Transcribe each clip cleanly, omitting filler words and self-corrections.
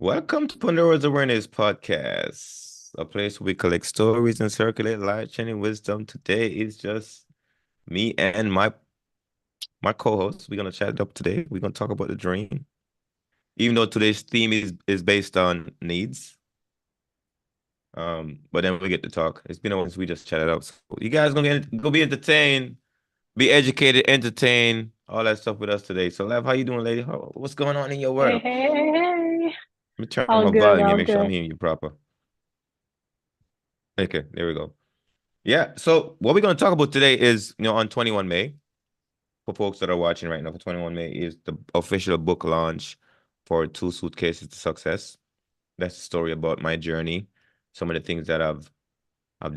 Welcome to Pandora's Awareness Podcast, a place where we collect stories and circulate life-changing wisdom. Today is just me and my co-host. We're gonna chat it up today. We're gonna talk about the dream, even though today's theme is based on needs. But then we get to talk. It's been a while since we just chatted up. So you guys gonna be entertained, be educated, entertained, all that stuff with us today. So, Lav, how you doing, lady? What's going on in your Hey, world? hey, hey, hey. Let me turn All my good, volume here, all make sure I'm good. hearing you proper. Okay, there we go. Yeah. So what we're going to talk about today is, on 21 May, for folks that are watching right now, for 21 May is the official book launch for Two Suitcases to Success. That's the story about my journey, some of the things that I've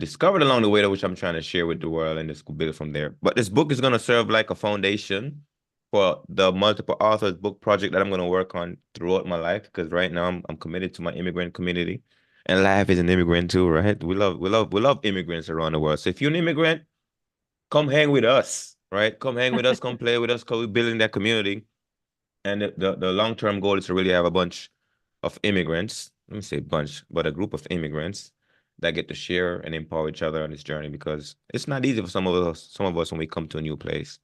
discovered along the way, which I'm trying to share with the world, and just build from there. But this book is going to serve like a foundation for the multiple authors book project that I'm going to work on throughout my life. Because right now I'm committed to my immigrant community, and life is an immigrant too, right? We love immigrants around the world. So if you're an immigrant, come hang with us, right? Come hang with us, come play with us, because we're building that community. And the long-term goal is to really have a bunch of immigrants, let me say bunch, but a group of immigrants that get to share and empower each other on this journey because it's not easy for some of us when we come to a new place.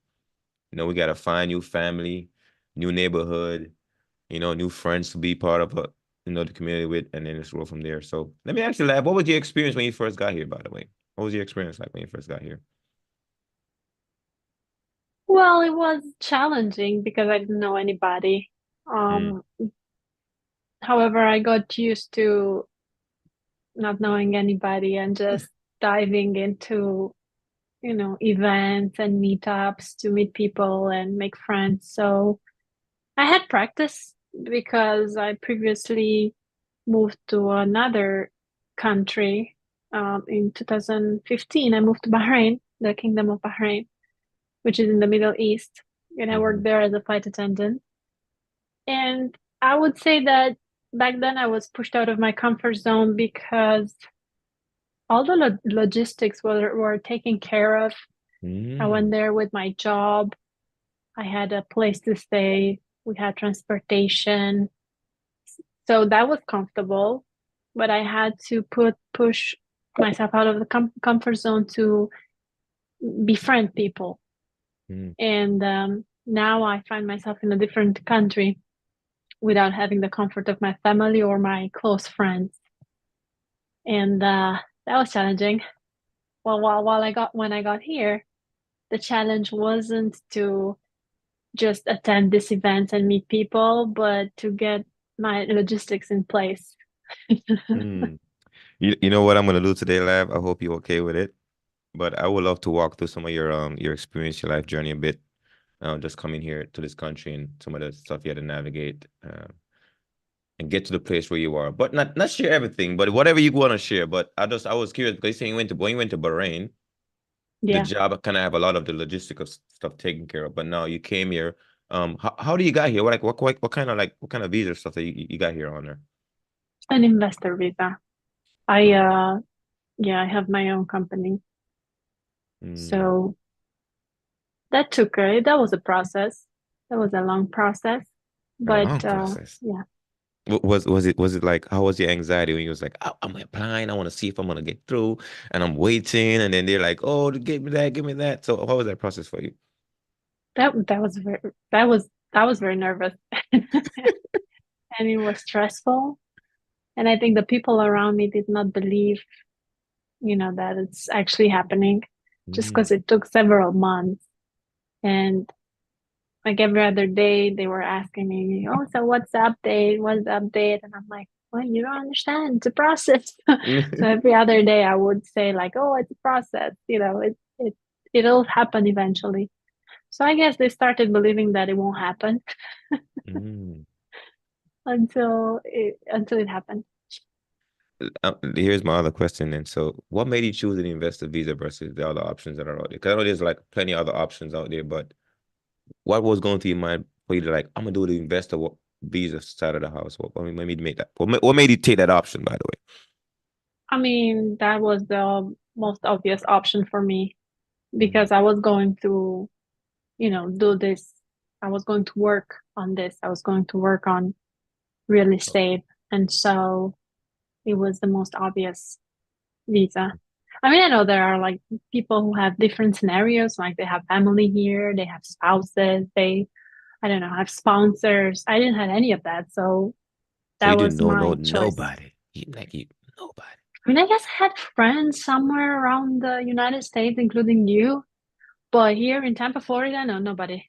We got to find new family, new neighborhood, new friends to be part of the community with, and then just roll from there. So let me ask you, Lab, what was your experience when you first got here, by the way? What was your experience like when you first got here? Well, it was challenging because I didn't know anybody. Mm, Um, However, I got used to not knowing anybody and just diving into, events and meetups to meet people and make friends. So I had practice because I previously moved to another country. In 2015, I moved to Bahrain, the Kingdom of Bahrain, which is in the Middle East. And I worked mhm, there as a flight attendant. And I would say that back then I was pushed out of my comfort zone because all the logistics were taken care of. I went mm, there with my job. I had a place to stay. We had transportation. So that was comfortable. But I had to push myself out of the comfort zone to befriend people. mm. And now I find myself in a different country without having the comfort of my family or my close friends. And that was challenging. Well, while I got when I got here, the challenge wasn't to just attend this event and meet people, but to get my logistics in place. Mm. You know what I'm gonna do today, Lab? I hope you're okay with it. But I would love to walk through some of your experience, your life journey a bit. Just coming here to this country and some of the stuff you had to navigate, and get to the place where you are. But not share everything, but whatever you want to share. But I was curious because you saying when you went to Bahrain, the Yeah. job kind of have a lot of the logistical stuff taken care of. But now you came here. How do you got here? What kind of visa stuff that you got here on there? An investor visa. I Oh. yeah, I have my own company. Mm. So that was a process. That was a long process. A But long process. yeah. Was it like how was your anxiety when you was like I'm applying, I want to see if I'm gonna get through, and I'm waiting, and then they're like, oh, give me that. So how was that process for you? That was very that was very nervous. And it was stressful. And I think the people around me did not believe, that it's actually happening just Mm. because it took several months. And like every other day, they were asking me, oh, so what's the update? What's the update? And I'm like, well, you don't understand. It's a process. So every other day, I would say, like, oh, it's a process. It'll happen eventually. So I guess they started believing that it won't happen Mm. until it happened. Here's my other question then. So what made you choose an investor visa versus the other options that are out there? Because I know there's like plenty of other options out there, but what was going through your mind for you to like, I'm gonna do the visa side of the house? What made me make that? What made you take that option, by the way? I mean, that was the most obvious option for me Mm. because I was going to, do this. I was going to work on this. I was going to work on real estate. And so it was the most obvious visa. I mean, I know there are like people who have different scenarios, like they have family here, they have spouses, they, I don't know, have sponsors. I didn't have any of that. So So you that didn't was know my choice. nobody. You nobody. I mean, I guess I had friends somewhere around the United States, including you, but here in Tampa, Florida, no, nobody.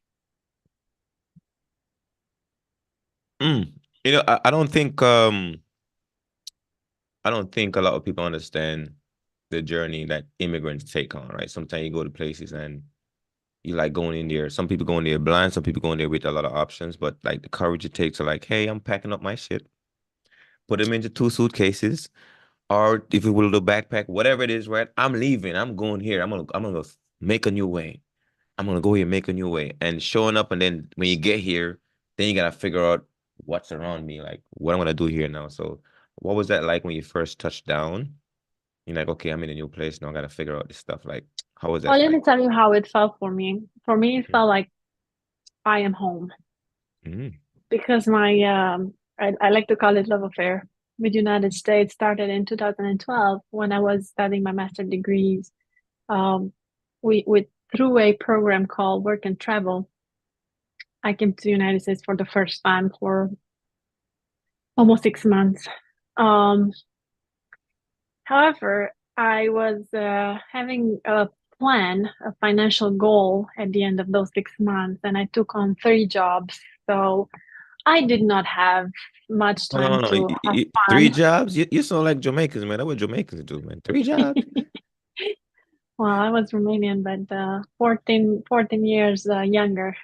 Mm. I don't think a lot of people understand the journey that immigrants take on, right? Sometimes you go to places and you like going in there. Some people go in there blind, some people go in there with a lot of options, but like the courage it takes to like, hey, I'm packing up my shit, put them into two suitcases, or if you will, a little backpack, whatever it is, right? I'm leaving. I'm going here. I'm gonna make a new way. I'm gonna go here and make a new way. And showing up, and then when you get here, then you gotta figure out what's around me, like what I'm gonna do here now. So, what was that like when you first touched down? You're like, okay, I'm in a new place now. I gotta figure out this stuff. Like, how was Well, that let like? me tell you how it felt for me. For me, it felt like I am home Mm, because I like to call it love affair with United States started in 2012 when I was studying my master degrees. Um, we through a program called Work and Travel. I came to the United States for the first time for almost 6 months. Um, However, I was having a plan, a financial goal at the end of those 6 months, and I took on three jobs. So I did not have much hold on, time hold on. to have Three fun. jobs? You sound like Jamaicans, man. That's what Jamaicans do, man. Three jobs? Well, I was Romanian, but 14 years younger,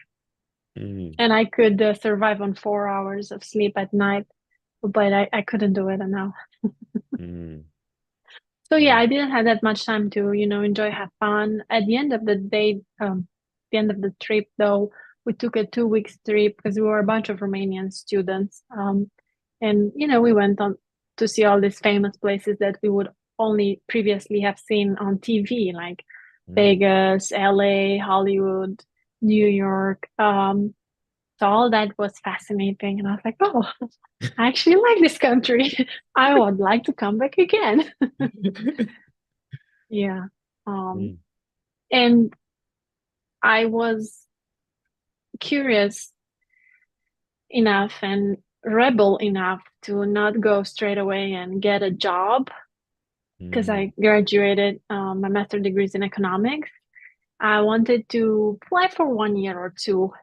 Mm, and I could survive on 4 hours of sleep at night, but I couldn't do it now. mm, So yeah, mm, I didn't have that much time to, enjoy, have fun. At the end of the day, the end of the trip though, we took a 2 weeks trip because we were a bunch of Romanian students. And we went on to see all these famous places that we would only previously have seen on TV, like mm. Vegas, LA, Hollywood, New York. So all that was fascinating. And I was like, oh, I actually like this country. I would like to come back again. Yeah. Um, Mm, and I was curious enough and rebel enough to not go straight away and get a job because mm, I graduated my master's degrees in economics. I wanted to fly for 1 year or two.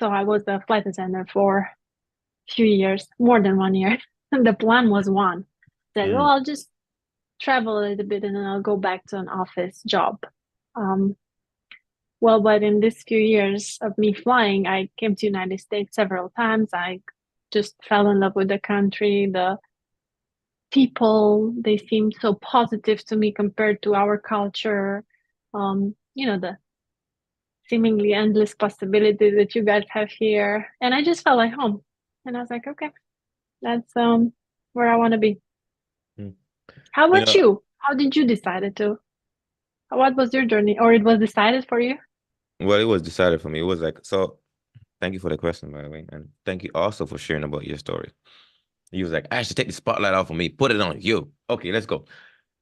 So I was a flight attendant for a few years, more than 1 year. And the plan was one. Said, well, mm, I'll just travel a little bit and then I'll go back to an office job. Um, Well, but in these few years of me flying, I came to United States several times. I just fell in love with the country, the people. They seemed so positive to me compared to our culture. The seemingly endless possibilities that you guys have here. And I just felt like home. And I was like, okay, that's where I want to be. mm. How You about know, you? How did you decide to? What was your journey? Or it was decided for you? well, it was decided for me. It was like, so thank you for the question, by the way. And thank you also for sharing about your story. He was like, I should take the spotlight off of me, put it on you. Okay, let's go.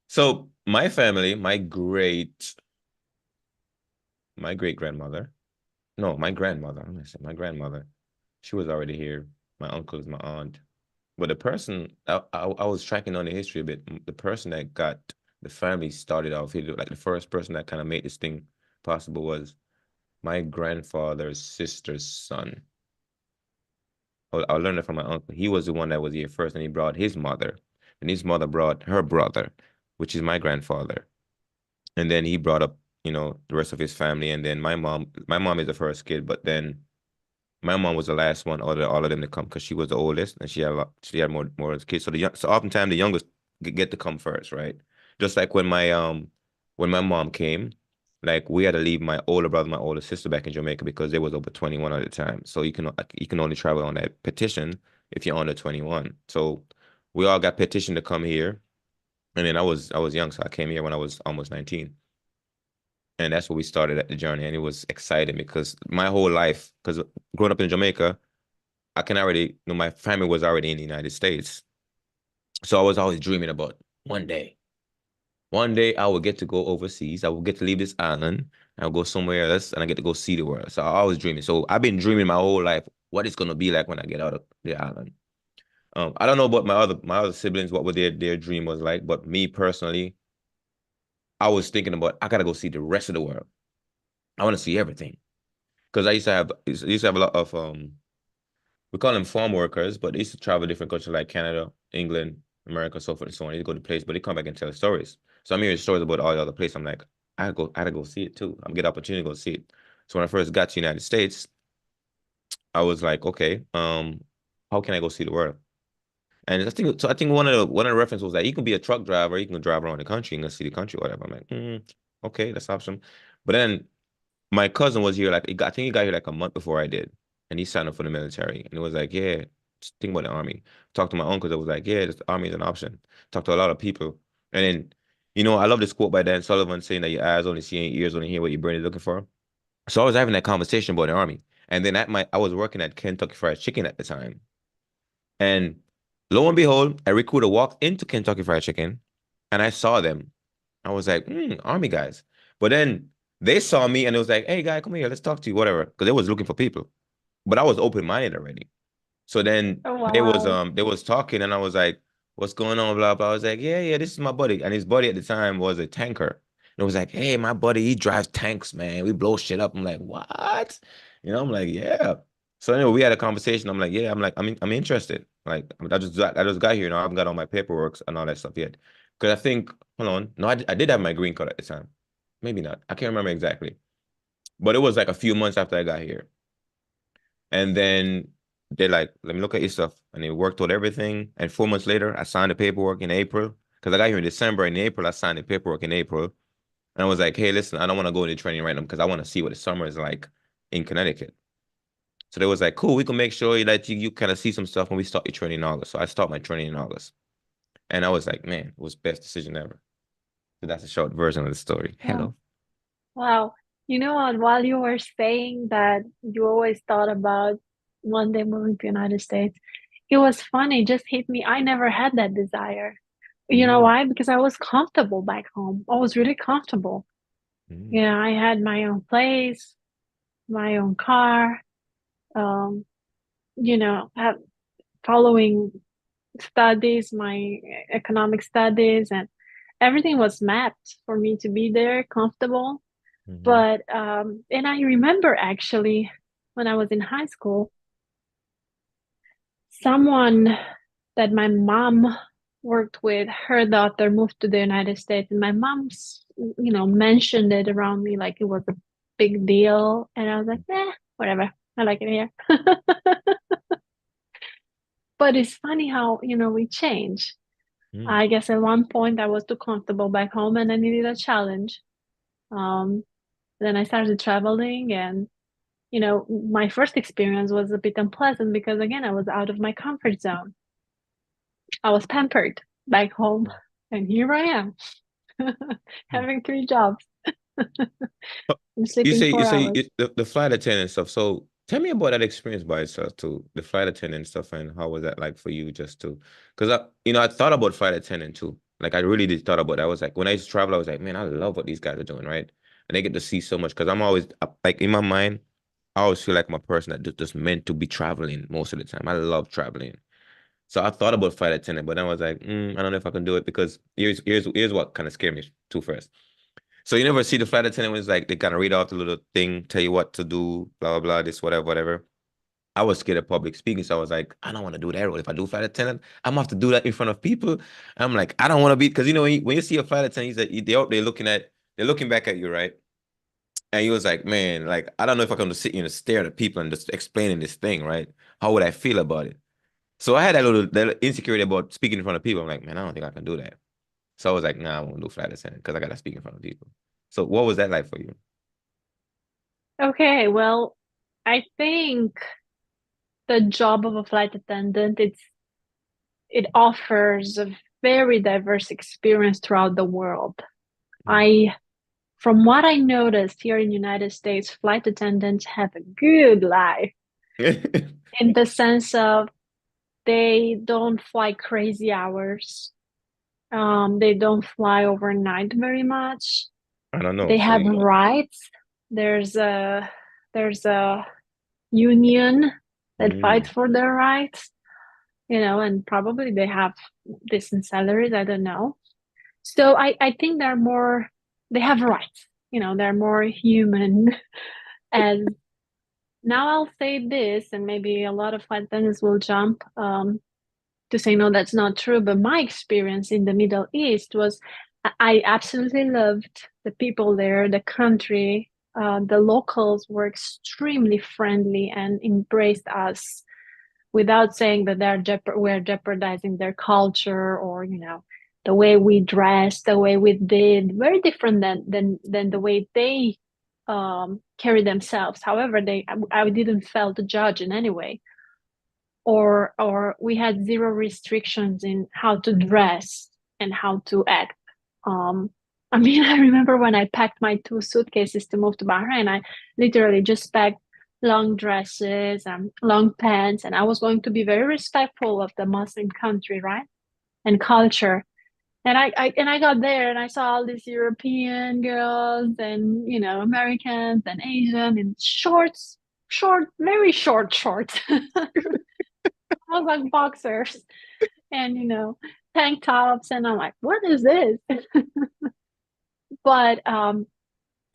So my family, my great grandmother, no, my grandmother, I'm gonna say my grandmother, she was already here. My uncle is my aunt. But the person I was tracking on the history a bit. The person that got the family started off, he like the first person that kind of made this thing possible was my grandfather's sister's son. I learned it from my uncle. He was the one that was here first, and he brought his mother, and his mother brought her brother, which is my grandfather. And then he brought up, the rest of his family. And then my mom is the first kid, but then my mom was the last one out of all of them to come because she was the oldest and she had more kids. So oftentimes the youngest get to come first, right? Just like when my mom came, like we had to leave my older brother, my older sister back in Jamaica because they was over 21 at the time. So you can only travel on that petition if you're under 21. So we all got petitioned to come here. And then I was young, so I came here when I was almost 19. And that's where we started at the journey. And it was exciting because my whole life, because growing up in Jamaica, I can already, my family was already in the United States. So I was always dreaming about one day. One day I will get to go overseas. I will get to leave this island. I'll go somewhere else and I get to go see the world. So I was dreaming. So I've been dreaming my whole life what it's gonna be like when I get out of the island. I don't know about my other siblings, what would their dream was like, but me personally, I was thinking about I gotta go see the rest of the world. I want to see everything. Because I used to have a lot of we call them farm workers, but they used to travel different countries like Canada, England, America, so forth and so on. They go to places, but they come back and tell stories. So I'm hearing stories about all the other places. I'm like, I gotta go see it too. I'm get opportunity to go see it. So when I first got to the United States, I was like, okay, how can I go see the world? And I think one of the references was that you can be a truck driver, you can drive around the country and go see the country, or whatever. I'm like, okay, that's awesome. But then my cousin was here like I think he got here like a month before I did, and he signed up for the military, and it was like, yeah, just think about the army. Talked to my uncle that was like, yeah, the army is an option. Talked to a lot of people, and then, I love this quote by Dan Sullivan saying that your eyes only see and ears only hear what your brain is looking for. So I was having that conversation about the army, and then I was working at Kentucky Fried Chicken at the time, and lo and behold, a recruiter walked into Kentucky Fried Chicken, and I saw them. I was like, army guys. But then they saw me and it was like, hey, guy, come here, let's talk to you, whatever. Because they was looking for people. But I was open-minded already. So then Oh, they was wow. um they was talking and I was like, what's going on? Blah blah. I was like, yeah, yeah, this is my buddy. And his buddy at the time was a tanker. And it was like, hey, my buddy, he drives tanks, man. We blow shit up. I'm like, what? I'm like, yeah. So anyway, we had a conversation. I'm like, yeah, I'm interested. Like, I just got here, I haven't got all my paperwork and all that stuff yet. Because I think, hold on, no, I did have my green card at the time. Maybe not. I can't remember exactly. But it was like a few months after I got here. And then they're like, let me look at your stuff. And they worked out everything. And 4 months later, I signed the paperwork in April. Because I got here in December. In April, I signed the paperwork in April. And I was like, hey, listen, I don't want to go into training right now because I want to see what the summer is like in Connecticut. So they was like, cool, we can make sure that you kind of see some stuff when we start your training in August. So I start my training in August. And I was like, man, it was best decision ever. So that's a short version of the story. Wow. Hello. Wow. You know what? While you were saying that you always thought about one day moving to United States, it was funny, it just hit me. I never had that desire. You know Mm, why? Because I was comfortable back home. I was really comfortable. mm, Yeah, I had my own place, my own car, um, have following studies, my economic studies, and everything was mapped for me to be there, comfortable. mhm, But and I remember actually when I was in high school, someone that my mom worked with, her daughter moved to the United States, and my mom's, mentioned it around me like it was a big deal. And I was like, whatever. I like it here. But it's funny how, we change. mm, I guess at one point I was too comfortable back home and I needed a challenge. Um, then I started traveling and my first experience was a bit unpleasant because again, I was out of my comfort zone. I was pampered back home, mm. and here I am having three jobs and You sleeping say you four say hours. the flight attendant stuff. So tell me about that experience by itself too. The flight attendant stuff and how was that like for you just to because I thought about flight attendant too. Like I really did thought about that. I was like when I used to travel, I was like, man, I love what these guys are doing, right? And they get to see so much because I'm always like in my mind, I always feel like I'm a person that just meant to be traveling most of the time. I love traveling. So I thought about flight attendant, but then I was like, I don't know if I can do it because here's what kind of scared me too first. So you never see the flight attendant when it's like they kind of read off the little thing, tell you what to do, blah blah blah, this whatever whatever. I was scared of public speaking, so I was like, I don't want to do that. If I do flight attendant, I'm gonna have to do that in front of people. I'm like, I don't want to be because when you see a flight attendant, he's like, they out there they're looking back at you, right? And he was like, man, like I don't know if I can just sit here and stare at people and just explaining this thing, right? How would I feel about it? So I had that insecurity about speaking in front of people. I'm like, man, I don't think I can do that. So I was like, nah, I won't do flight attendant because I gotta speak in front of people. So what was that like for you? Okay, well, I think the job of a flight attendant, it offers a very diverse experience throughout the world. I From what I noticed here in United States, flight attendants have a good life Mm. in the sense of They don't fly crazy hours. They don't fly overnight very much. I don't know. They So have you know. rights. There's a there's a union that fights Mm, for their rights, and probably they have decent salaries. I don't know. So I think they have rights. They're more human. And now I'll say this, and maybe a lot of flight attendants will jump to say, no, that's not true. But my experience in the Middle East was I absolutely loved the people there, the country. The locals were extremely friendly and embraced us without saying that we're jeopardizing their culture, or the way we dress, the way we did, very different than the way they carry themselves. However, I didn't felt judged in any way, or we had zero restrictions in how to dress and how to act. Um, I mean, I remember when I packed my 2 suitcases to move to Bahrain, I literally just packed long dresses and long pants, and I was going to be very respectful of the Muslim country, right? And culture. And I got there and I saw all these European girls and Americans and Asian in shorts, very short shorts. I was like boxers and tank tops, and I'm like, what is this? But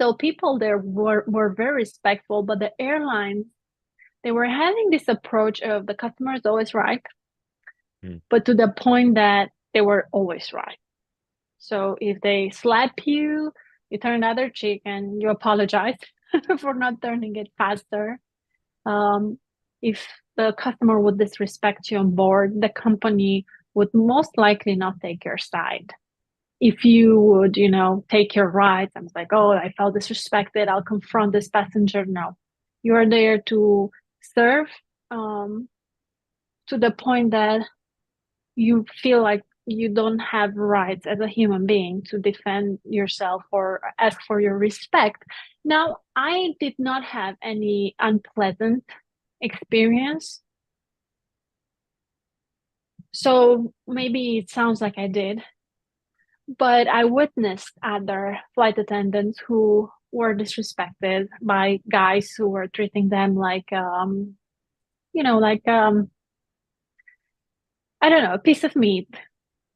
so people there were very respectful, but the airlines, they were having this approach of the customer is always right, mm. but to the point that they were always right. So if they slap you, you turn the other cheek and you apologize for not turning it faster. Um, if the customer would disrespect you on board, the company would most likely not take your side. If you would, take your rights, I was like, oh, I felt disrespected, I'll confront this passenger. No, you are there to serve, um, to the point that you feel like you don't have rights as a human being to defend yourself or ask for your respect. Now, I did not have any unpleasant experience. So maybe it sounds like I did, but I witnessed other flight attendants who were disrespected by guys who were treating them like, like, I don't know, a piece of meat,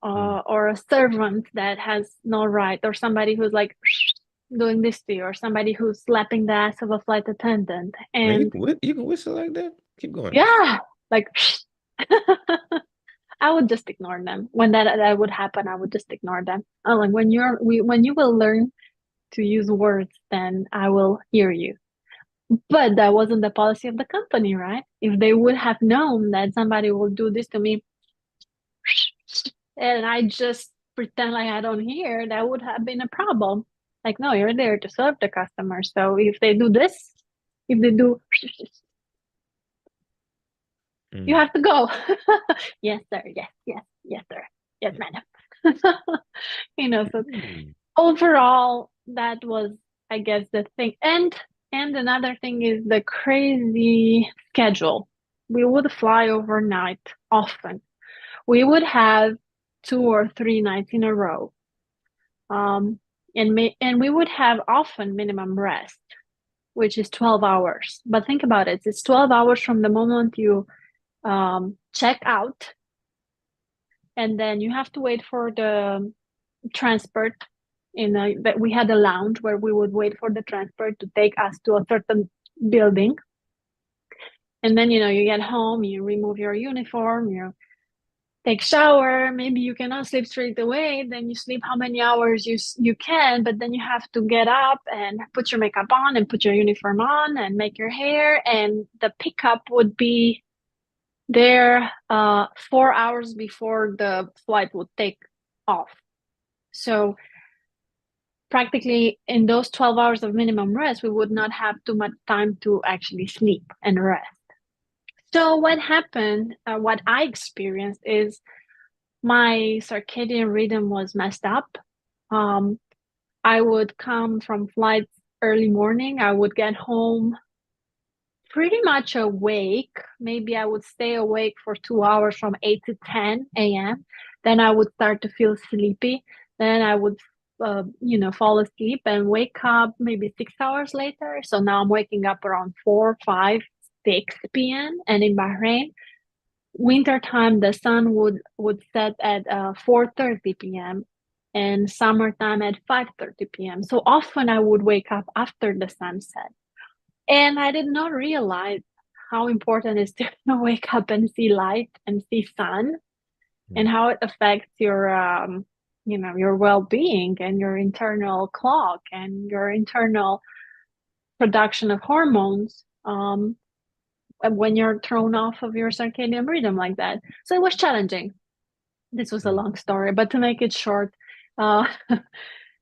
Mm. or a servant that has no right, or somebody who's like doing this to you, or somebody who's slapping the ass of a flight attendant. Man, And you can whistle like that? Keep going. yeah, like, I would just ignore them. When that would happen, I would just ignore them. I'm like, when you will learn to use words, then I will hear you. But that wasn't the policy of the company, right? If they would have known that somebody will do this to me, and I just pretend like I don't hear, that would have been a problem. Like, no, you're there to serve the customer. So if they do this, if they do, you Mm. have to go. Yes, sir. Yes, yes, yes, sir. Yes, madam. So Mm. overall, that was, I guess, the thing. And another thing is the crazy schedule. We would fly overnight often. We would have 2 or 3 nights in a row. Um, and we would have often minimum rest, which is 12 hours. But think about it. It's 12 hours from the moment you check out, and then you have to wait for the transport. But we had a lounge where we would wait for the transport to take us to a certain building. And then, you get home, you remove your uniform, you take shower, maybe you cannot sleep straight away, then you sleep how many hours you can, but then you have to get up and put your makeup on and put your uniform on and make your hair, and the pickup would be there 4 hours before the flight would take off. So practically in those 12 hours of minimum rest, we would not have too much time to actually sleep and rest. So what happened, what I experienced is my circadian rhythm was messed up. Um, I would come from flights early morning. I would get home pretty much awake. Maybe I would stay awake for 2 hours from 8 to 10 a.m. Then I would start to feel sleepy. Then I would, fall asleep and wake up maybe 6 hours later. So now I'm waking up around 4, 5, 6 p.m. And in Bahrain, winter time, the sun would set at 4:30 p.m. and summertime at 5:30 p.m. So often I would wake up after the sunset. And I did not realize how important it is to wake up and see light and see sun and Mm. how it affects your well-being and your internal clock and your internal production of hormones when you're thrown off of your circadian rhythm like that. So it was challenging. This was a Mm. long story, but to make it short, uh,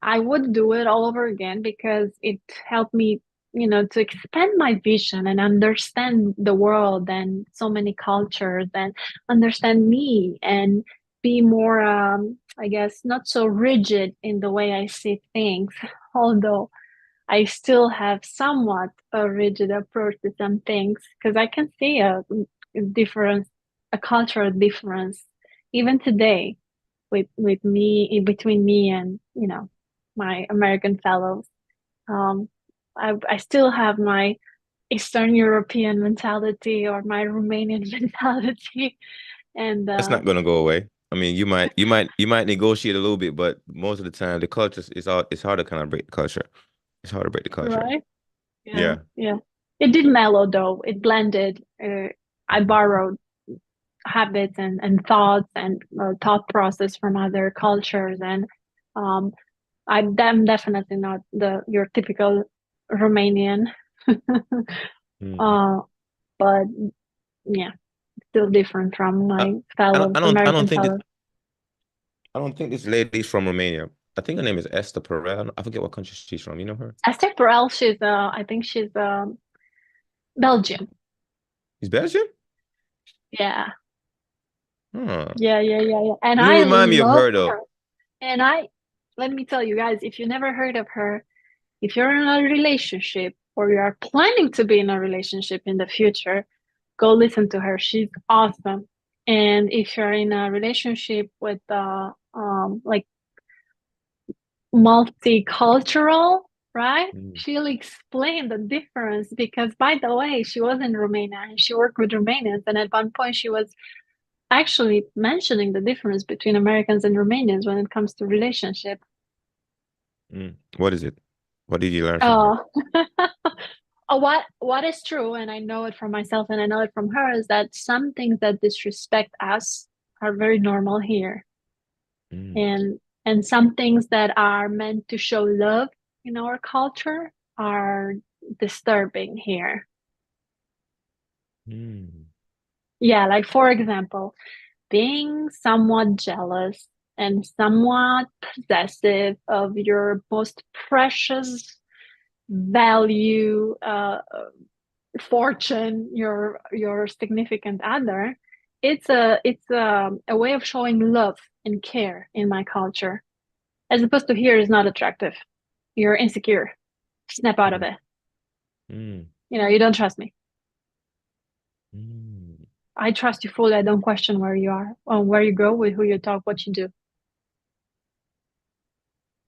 I would do it all over again because it helped me, to expand my vision and understand the world and so many cultures and understand me and be more, I guess, not so rigid in the way I see things, although I still have somewhat a rigid approach to some things because I can see a difference, a cultural difference, even today with me between me and my American fellows. Um, I still have my Eastern European mentality or my Romanian mentality, and That's not gonna go away. I mean, you might negotiate a little bit, but most of the time the culture it's hard to kind of break the culture. It's hard to break the culture. right, yeah, Yeah. yeah. It did mellow though. It blended. I borrowed habits and thoughts and thought process from other cultures, and um, I'm definitely not the your typical Romanian, Mm. uh, but yeah, still different from I, my I don't fellow I don't I don't American think this fellows. I don't think this lady's from Romania. I think her name is Esther Perel. I forget what country she's from. You know her? Esther Perel, I think she's Belgian. He's Belgian? Yeah, Huh. yeah. And You I remind me of love her though. her. And let me tell you guys, if you never heard of her, if you're in a relationship or you are planning to be in a relationship in the future, go listen to her. She's awesome. And if you're in a relationship with like multicultural, right? Mm. She'll explain the difference because, by the way, she was in Romania and she worked with Romanians. And at one point, she was actually mentioning the difference between Americans and Romanians when it comes to relationship. Mm. What is it? What did you learn from her? Oh, what is true, and I know it from myself and I know it from her, is that some things that disrespect us are very normal here. Mm. And some things that are meant to show love in our culture are disturbing here. Mm. Yeah, like for example, being somewhat jealous and somewhat possessive of your most precious value, fortune, your significant other. It's a way of showing love and care in my culture, as opposed to here is not attractive. You're insecure. Snap out of Mm. it. Mm. You don't trust me. Mm. I trust you fully. I don't question where you are, or where you go, with who you talk, what you do.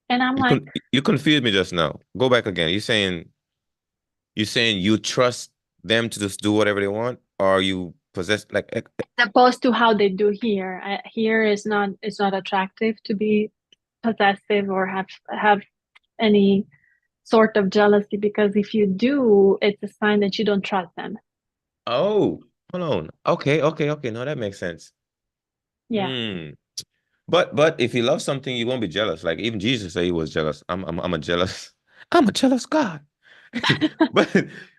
And I'm like, You confused me just now. Go back again. You saying you trust them to just do whatever they want, or you possess like as opposed to how they do here. Here is not it's not attractive to be possessive or have any sort of jealousy because if you do, it's a sign that you don't trust them. oh, hold on. Okay. No, that makes sense. Yeah. Hmm. But if you love something, you won't be jealous. Like even Jesus said he was jealous. I'm a jealous. I'm a jealous God.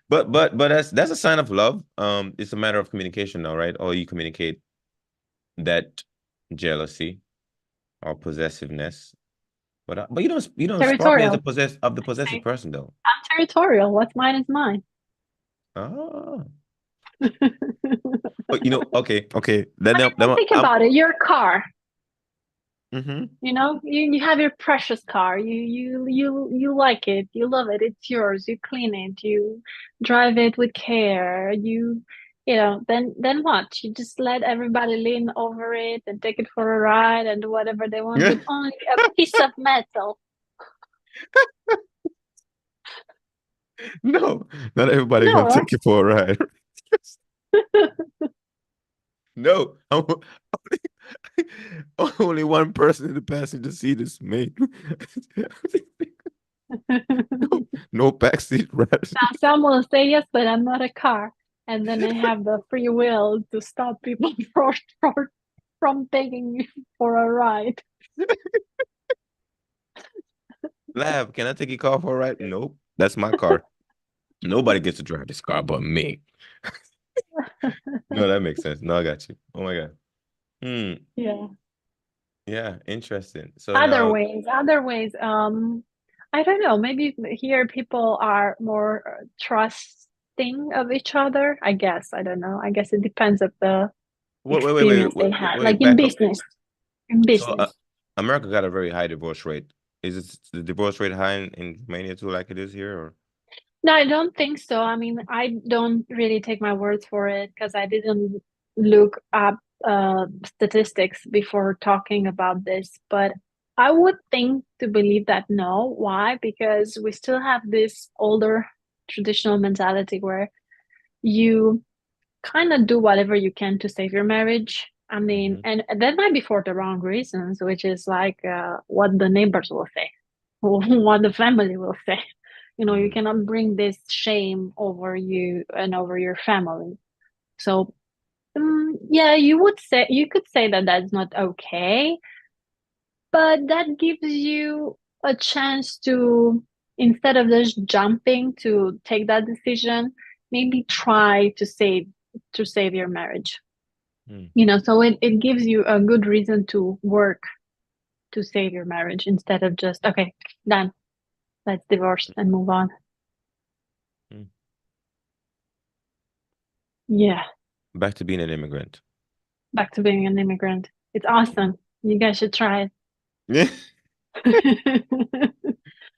But but that's a sign of love. It's a matter of communication now, right? Or you communicate that jealousy or possessiveness. But you don't spark me as a Territorial. possess of the I possessive say, person though. I'm territorial. What's mine is mine. Ah. But okay. I mean, think I'm about it. Your car. Mm-hmm. You have your precious car. You like it. You love it. It's yours. You clean it. You drive it with care. Then what? You just let everybody lean over it and take it for a ride and do whatever they want Yeah. with only a piece of metal. No, not everybody No, gonna right? take you for a ride. No, only one person in the passenger seat is me. No, no backseat ride. Now some will say yes, but I'm not a car. And then I have the free will to stop people from taking me for a ride. Lav, can I take your car for a ride? Nope, that's my car. Nobody gets to drive this car but me. No, that makes sense. No, I got you. Oh my God. Hmm. Yeah. Yeah, interesting. So Other now, ways, other ways. I don't know. Maybe here people are more trusting of each other. I guess. I don't know. I guess it depends of the experience they had. Like in back up. business. In So, business. America got a very high divorce rate. Is it the divorce rate high in Romania too, like it is here, or? No, I don't think so. I mean, I don't really take my words for it because I didn't look up statistics before talking about this. But I would think to believe that no. Why? Because we still have this older traditional mentality where you kind of do whatever you can to save your marriage. I mean, Mm-hmm. and that might be for the wrong reasons, which is like what the neighbors will say, what the family will say. You Mm-hmm. cannot bring this shame over you and over your family. So, yeah, you could say that that's not okay, but that gives you a chance to, instead of just jumping to take that decision, maybe try to save your marriage. So it gives you a good reason to work to save your marriage instead of just, okay, done, let's divorce and move on. Mm-hmm. Yeah, Back to being an immigrant. back to being an immigrant. It's awesome. You guys should try Yeah. it.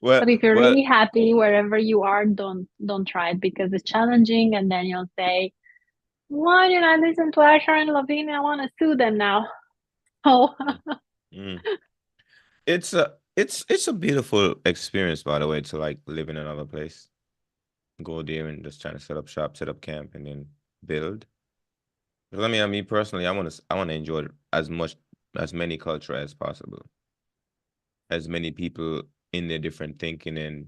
Well, But if you're well, really happy wherever you are, don't try it because it's challenging, and then you'll say, "Why did I listen to Asher and Lavinia? I want to sue them now." Oh, mm. It's a beautiful experience, by the way, to like live in another place, go there and just trying to set up shop, set up camp, and then build. 'Cause I mean, personally, I want to enjoy as many culture as possible, as many people in their different thinking and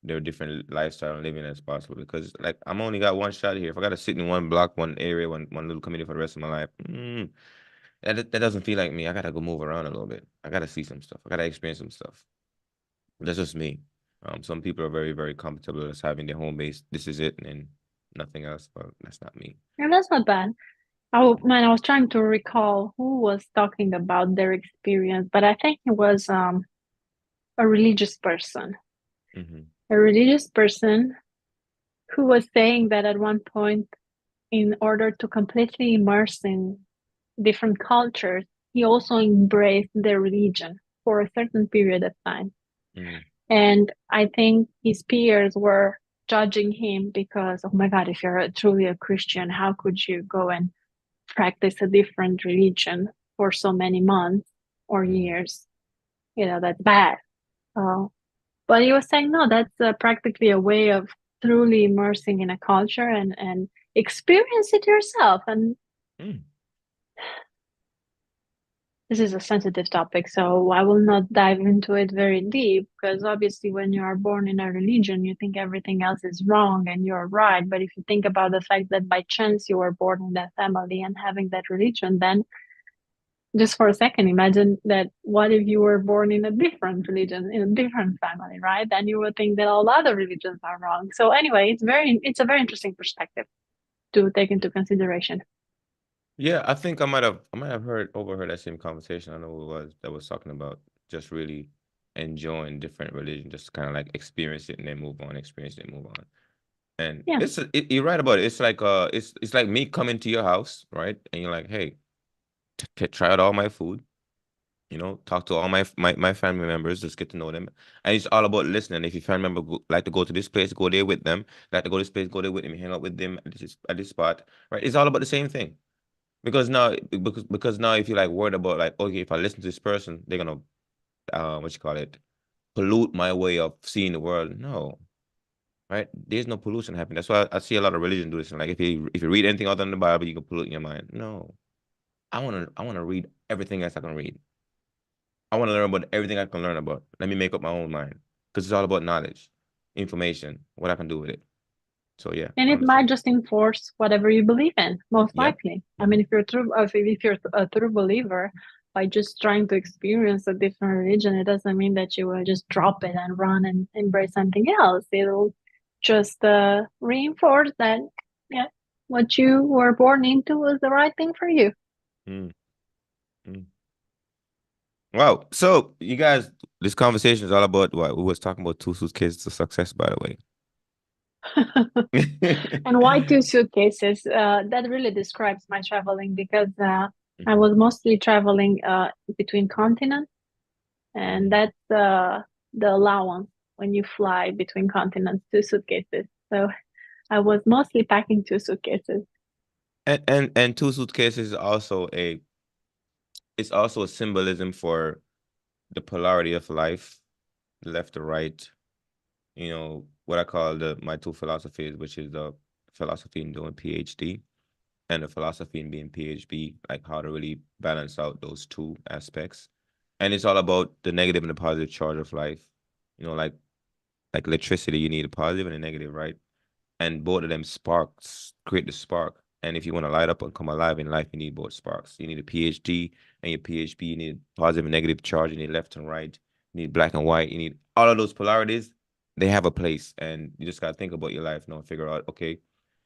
their different lifestyle and living as possible. Because like I'm only got one shot here. If I gotta sit in one block, one area, one little community for the rest of my life, that doesn't feel like me. I gotta go move around a little bit. I gotta see some stuff. I gotta experience some stuff. That's just me. Some people are very, very comfortable just having their home base. This is it, and nothing else. But that's not me. and that's not bad. Oh man, I was trying to recall who was talking about their experience, but I think it was a religious person. Hmm. A religious person who was saying that at one point, in order to completely immerse in different cultures, he also embraced their religion for a certain period of time. Hmm. And I think his peers were judging him because, oh my God, if you're truly a Christian, how could you go and practice a different religion for so many months or Hmm. years? That's bad. Uh, but he was saying, no, that's practically a way of truly immersing in a culture and experience it yourself. And Hmm. this is a sensitive topic, so I will not dive into it very deep because obviously, when you are born in a religion, you think everything else is wrong and you're right. But if you think about the fact that by chance you were born in that family and having that religion, then just for a second, imagine that what if you were born in a different religion, in a different family, right? Then you would think that all other religions are wrong. So anyway, it's a very interesting perspective to take into consideration. Yeah, I think I might have overheard that same conversation. I know who it was that was talking about just really enjoying different religion, just kind of like experience it and then move on, experience it and move on. And Yeah. you're right about it. It's like it's like me coming to your house, right? And you're like, hey, try out all my food. Talk to all my family members, just get to know them. And it's all about listening. If your family member like to go to this place, go there with them. Like to go to this place, go there with them, hang out with them at this spot. Right? It's all about the same thing. Because now if you're like worried about like, okay, if I listen to this person, they're gonna what you call it, pollute my way of seeing the world. No, right? There's no pollution happening. That's why I see a lot of religion do this. Like if you read anything other than the Bible, you can pollute in your mind. No. I wanna read everything else I can read. I want to learn about everything I can learn about. Let me make up my own mind. Because it's all about knowledge, information, what I can do with it. So yeah, And it might 100%. just enforce whatever you believe in, most Yeah. likely. I Hmm. mean, if you're a true believer, by just trying to experience a different religion, it doesn't mean that you will just drop it and run and embrace something else. It'll just reinforce that, yeah, what you were born into was the right thing for you. Mm, mm. Wow. So you guys, this conversation is all about what we was talking about two suitcases to success, by the way. And why two suitcases? That really describes my traveling because I Mhm, was mostly traveling between continents. And mhm. that's the allowance when you fly between continents, two suitcases. So I was mostly packing two suitcases. And two suitcases is also it's also a symbolism for the polarity of life, left to right, what I call my two philosophies, which is the philosophy in doing PhD and the philosophy in being PhD, like how to really balance out those two aspects. And it's all about the negative and the positive charge of life. Like electricity, you need a positive and a negative, right? And both of them sparks create the spark. And if you want to light up and come alive in life, you need both sparks. You need a PhD, and your PhD, you need positive and negative charge. You need left and right. You need black and white. You need all of those polarities. They have a place, and you just gotta think about your life now and figure out, okay,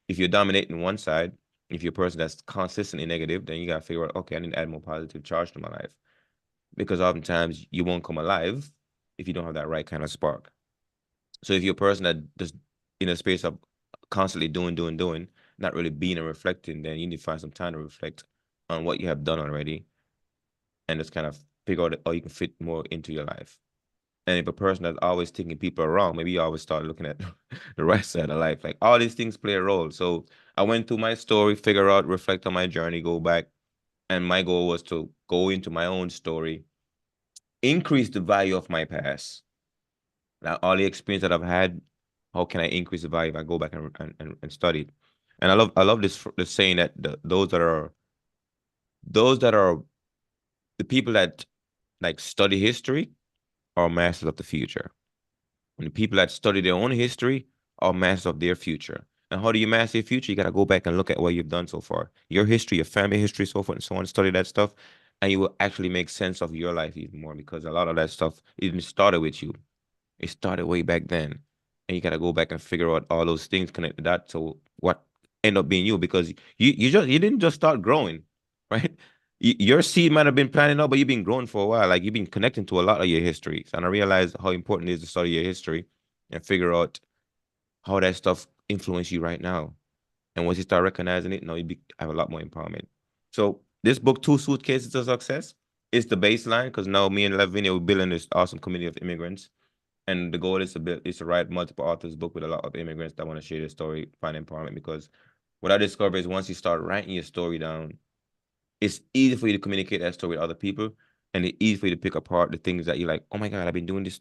if you're dominating one side, if you're a person that's consistently negative, then you gotta figure out, okay, I need to add more positive charge to my life because oftentimes you won't come alive if you don't have that right kind of spark. So if you're a person that just in a space of constantly doing, not really being and reflecting, then you need to find some time to reflect on what you have done already and just kind of figure out how you can fit more into your life. And if a person that's always thinking people are wrong, maybe you always start looking at the right side of life. Like all these things play a role. So I went through my story, figure out, reflect on my journey, go back. And my goal was to go into my own story, increase the value of my past. Now, all the experience that I've had, how can I increase the value if I go back and study it? And I love this saying that those that are the people that like study history are masters of the future. And the people that study their own history are masters of their future. And how do you master your future? You gotta go back and look at what you've done so far, your history, your family history, so forth and so on. Study that stuff, and you will actually make sense of your life even more because a lot of that stuff even started with you. It started way back then. And you gotta go back and figure out all those things connected that to what end up being you because you didn't just start growing, right? Your seed might have been planted out, but you've been growing for a while. Like you've been connecting to a lot of your histories. And I realized how important it is to study your history and figure out how that stuff influence you right now. And once you start recognizing it, now have a lot more empowerment. So this book, Two Suitcases to Success, is the baseline because now me and Lavinia we're building this awesome community of immigrants and the goal is to write multiple authors book with a lot of immigrants that want to share their story, find empowerment. Because what I discovered is once you start writing your story down, it's easy for you to communicate that story with other people, and it's easy for you to pick apart the things that you're like, oh my God, I've been doing this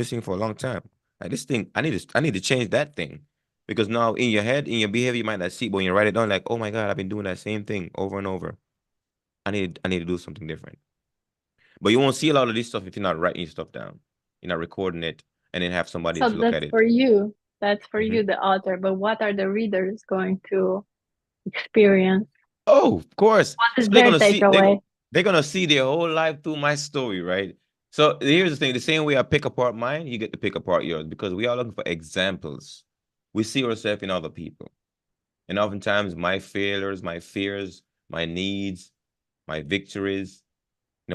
thing for a long time. Like this thing, I need to change that thing. Because now in your head, in your behavior, you might not see, but when you write it down, like, oh my God, I've been doing that same thing over and over. I need to do something different. But you won't see a lot of this stuff if you're not writing stuff down. You're not recording it and then have somebody So else look that's at for it. you. That's for Hmm. you, the author. But what are the readers going to experience? Oh, of course. What So is their takeaway? they're gonna see their whole life through my story, right? So here's the thing: the same way I pick apart mine, you get to pick apart yours because we are looking for examples. We see ourselves in other people, and oftentimes my failures, my fears, my needs, my victories,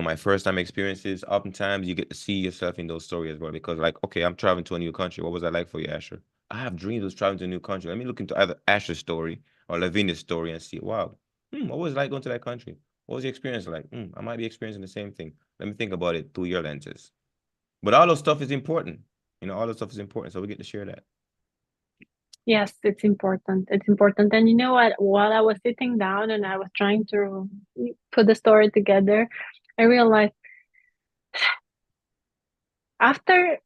my first time experiences. Oftentimes you get to see yourself in those stories as well because, like, okay, I'm traveling to a new country. What was that like for you, Asher? I have dreams of traveling to a new country. Let me look into either Asher's story or Lavinia's story and see, wow, what was it like going to that country? What was your experience like? I might be experiencing the same thing. Let me think about it through your lenses. But all those stuff is important. All those stuff is important. So we get to share that. Yes, it's important. It's important. And you know what? While I was sitting down and I was trying to put the story together, I realized after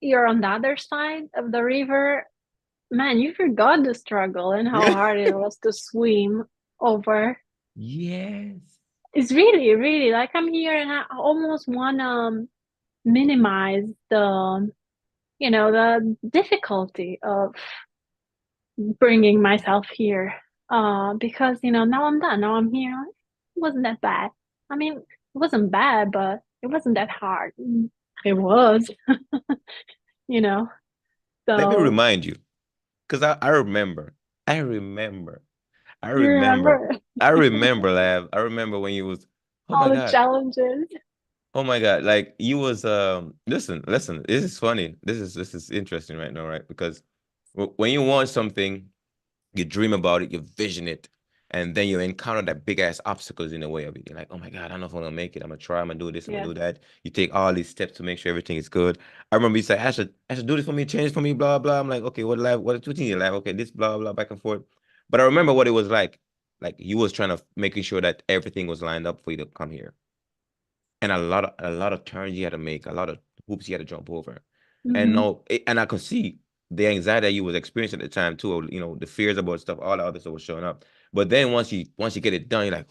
you're on the other side of the river, man, you forgot the struggle and how Yeah. hard it was to swim over. Yes. It's really, really like I'm here and I almost want to minimize the difficulty of bringing myself here. Because, now I'm done. Now I'm here. It wasn't that bad. I mean, it wasn't bad, but it wasn't that hard. It was, you know. Let me So remind you, because I remember. I remember. I you remember. remember I remember, Lav. I remember when you was, oh all my the God. challenges. Oh my God. Like you was listen, this is funny. This is interesting right now, right? Because when you want something, you dream about it, you vision it, and then you encounter that big ass obstacles in the way of it. You're like, oh my God, I don't know if I'm gonna make it. I'm gonna try, I'm gonna do this, I'm gonna Yes. do that. You take all these steps to make sure everything is good. I remember you said, Asher, do this for me, change this for me, blah, blah. I'm like, okay, what you need, live? Okay, this, blah, blah, back and forth. But I remember what it was like. Like you was trying to making sure that everything was lined up for you to come here. And a lot of turns you had to make, a lot of hoops you had to jump over. And Hmm. no, and I could see the anxiety that you was experiencing at the time too, or, the fears about stuff, all the other stuff was showing up. But then once you get it done, you're like,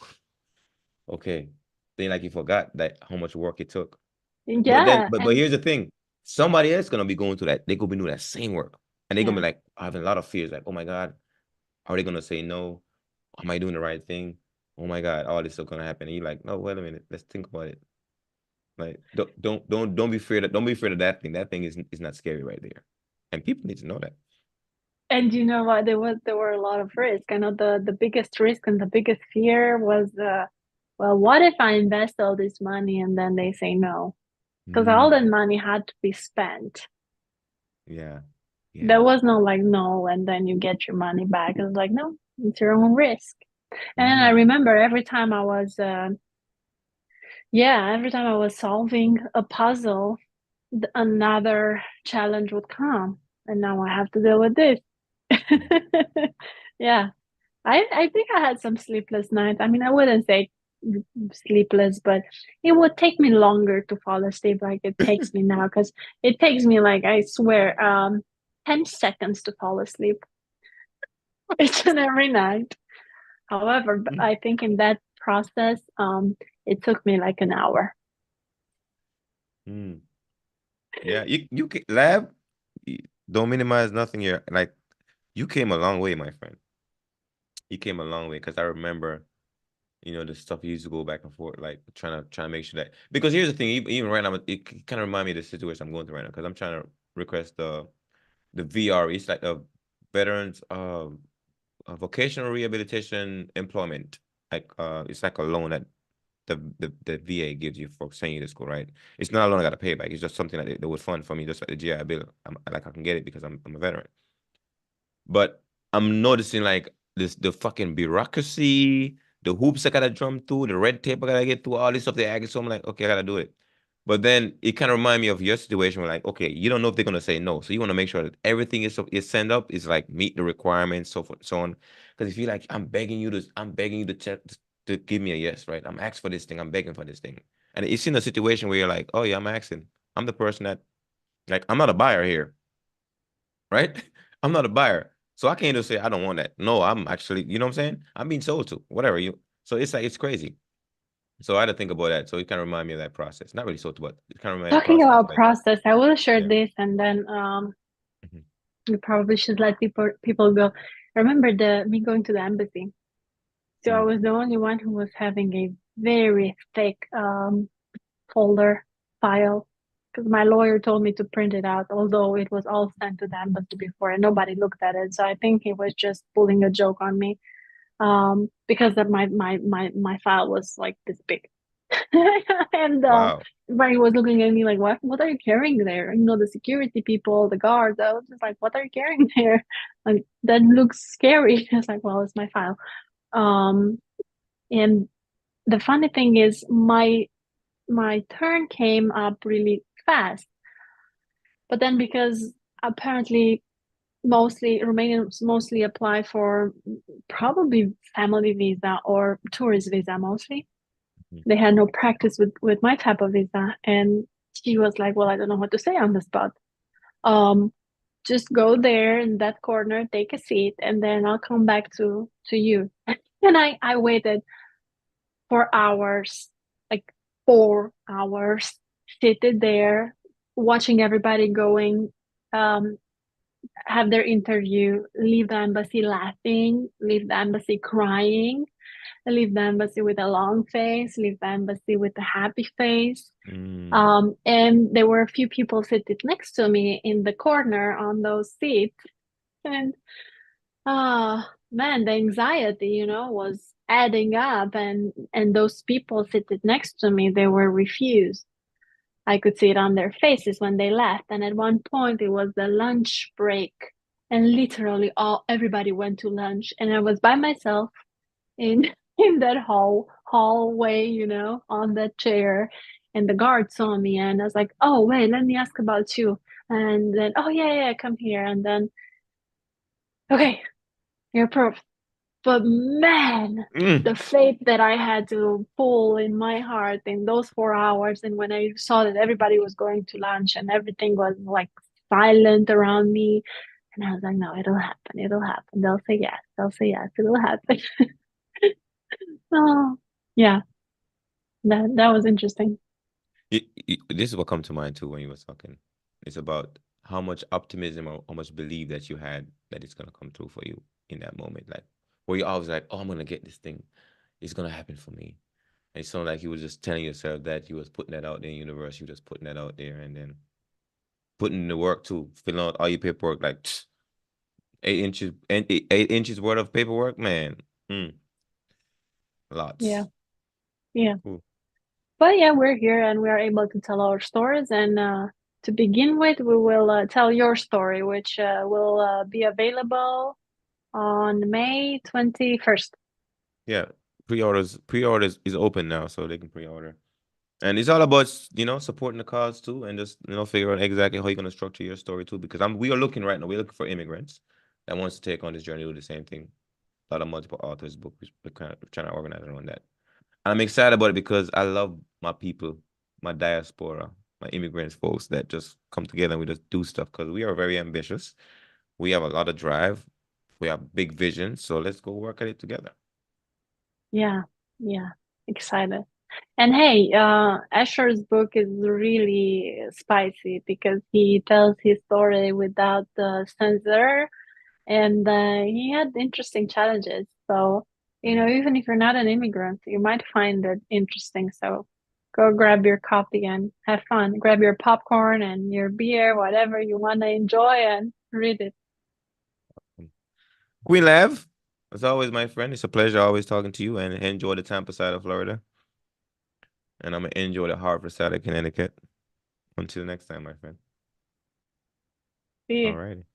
okay. Then like you forgot that how much work it took. But then, Yeah. but And here's the thing. Somebody else gonna be going through that. They could be doing that same work. And they're gonna be yeah. like having a lot of fears, like, oh my God, are they gonna say no? Am I doing the right thing? Oh my God, all this stuff gonna happen. And you're like, no, wait a minute, let's think about it. Like don't be afraid of that thing. That thing is not scary right there. And people need to know that. And you know what? There were a lot of risk. I know the biggest risk and the biggest fear was well, what if I invest all this money and then they say no? Because all Mm, that money had to be spent. yeah. There Yeah. was no like no, and then you get your money back. It was like no, it's your own risk. And I Mm, remember every time I was, yeah, every time I was solving a puzzle, another challenge would come, and now I have to deal with this. mm, Yeah, I think I had some sleepless nights. I mean, I wouldn't say sleepless, but it would take me longer to fall asleep like it takes me now, because it takes me like I swear, 10 seconds to fall asleep each and every night. However, mm, I think in that process, it took me like an hour. mm. Yeah. Lab, don't minimize nothing here. Like you came a long way, my friend. You came a long way because I remember, the stuff you used to go back and forth, like trying to make sure that because here's the thing, even right now, it kind of remind me of the situation I'm going through right now because I'm trying to request the VRE. It's like a veterans a vocational rehabilitation employment. Like it's like a loan that the VA gives you for sending you to school, right? It's not a loan I got to pay back. It's just something that they would fund for me, just like the GI Bill. Like I can get it because I'm a veteran. But I'm noticing like the fucking bureaucracy, the hoops I gotta jump through, the red tape I gotta get through, all this stuff they ask. So I'm like, okay, I gotta do it. But then it kind of remind me of your situation where like, okay, you don't know if they're gonna say no. So you want to make sure that everything is sent up is like meet the requirements, so forth, so on. Because if you like, I'm begging you to check to give me a yes, right? I'm asking for this thing, I'm begging for this thing. And it's in a situation where you're like, oh yeah, I'm asking. I'm the person that like I'm not a buyer here, right? I'm not a buyer. So I can't just say I don't want that. No, I'm actually, you know what I'm saying? I'm being sold to, whatever you. So it's like it's crazy. So I had to think about that. So it kind of remind me of that process. Not really sold to, but it kind of remind me of the Talking process. about Like, process, I will share yeah. this, and then Mhm. you probably should let people go. I remember the me going to the embassy. So I Mm. was the only one who was having a very thick folder file because my lawyer told me to print it out, although it was all sent to the embassy before and nobody looked at it. So I think he was just pulling a joke on me, because of my file was like this big. And Wow. when he was looking at me like, what are you carrying there? The security people, the guards. I was just like, what are you carrying there? Like that looks scary. I was like, well, it's my file. Um, and the funny thing is my turn came up really fast. But then because apparently mostly Romanians mostly apply for probably family visa or tourist visa mostly. Mhm. They had no practice with my type of visa, and she was like, "Well, I don't know what to say on the spot. Um, just go there in that corner, take a seat, and then I'll come back to you." And I waited for hours, like 4 hours, seated there, watching everybody going, um, have their interview, leave the embassy laughing, leave the embassy crying, leave the embassy with a long face, leave the embassy with a happy face. Mm. And there were a few people sitting next to me in the corner on those seats. And man, the anxiety, was adding up, and those people sitting next to me, they were refused. I could see it on their faces when they left. And at one point, it was the lunch break, and literally all everybody went to lunch, and I was by myself in in that hallway, on that chair. And the guard saw me, and I was like, "Oh, wait, let me ask about you." And then, "Oh, yeah, yeah, come here." And then, "Okay, you're approved." But man, Mm. the faith that I had to pull in my heart in those 4 hours, and when I saw that everybody was going to lunch and everything was like silent around me, and I was like, "No, it'll happen. It'll happen. They'll say yes. They'll say yes. It'll happen." Oh, yeah, that was interesting. This is what come to mind too when you were talking. It's about how much optimism or how much belief that you had that it's gonna come through for you in that moment. Like where you're always like, oh, I'm gonna get this thing. It's gonna happen for me. And it's not like you was just telling yourself that you was putting that out there in the universe, you just putting that out there and then putting in the work too, filling out all your paperwork like 8 inches and 8 inches worth of paperwork, man. Mm, Yeah, lots. yeah. Ooh. But yeah, we're here and we are able to tell our stories. And to begin with, we will tell your story, which will be available on May 21st. Yeah. Pre-orders is open now, so they can pre-order. And it's all about, supporting the cause too, and just, figure out exactly how you're gonna structure your story too. Because we are looking right now, we're looking for immigrants that wants to take on this journey, do the same thing. A lot of multiple authors book. We're kind of trying to organize around that. And I'm excited about it because I love my people, my diaspora, my immigrants folks that just come together and we just do stuff because we are very ambitious. We have a lot of drive. We have big vision. So let's go work at it together. Yeah, yeah, excited. And hey, Asher's book is really spicy because he tells his story without the censor, and he had interesting challenges. So, Mm. even if you're not an immigrant, you might find it interesting. So, go grab your copy and have fun. Grab your popcorn and your beer, whatever you want to enjoy, and read it. Queen Lav, as always, my friend, it's a pleasure always talking to you and enjoy the Tampa side of Florida. And I'm gonna enjoy the Hartford side of Connecticut. Until next time, my friend. See All you. righty.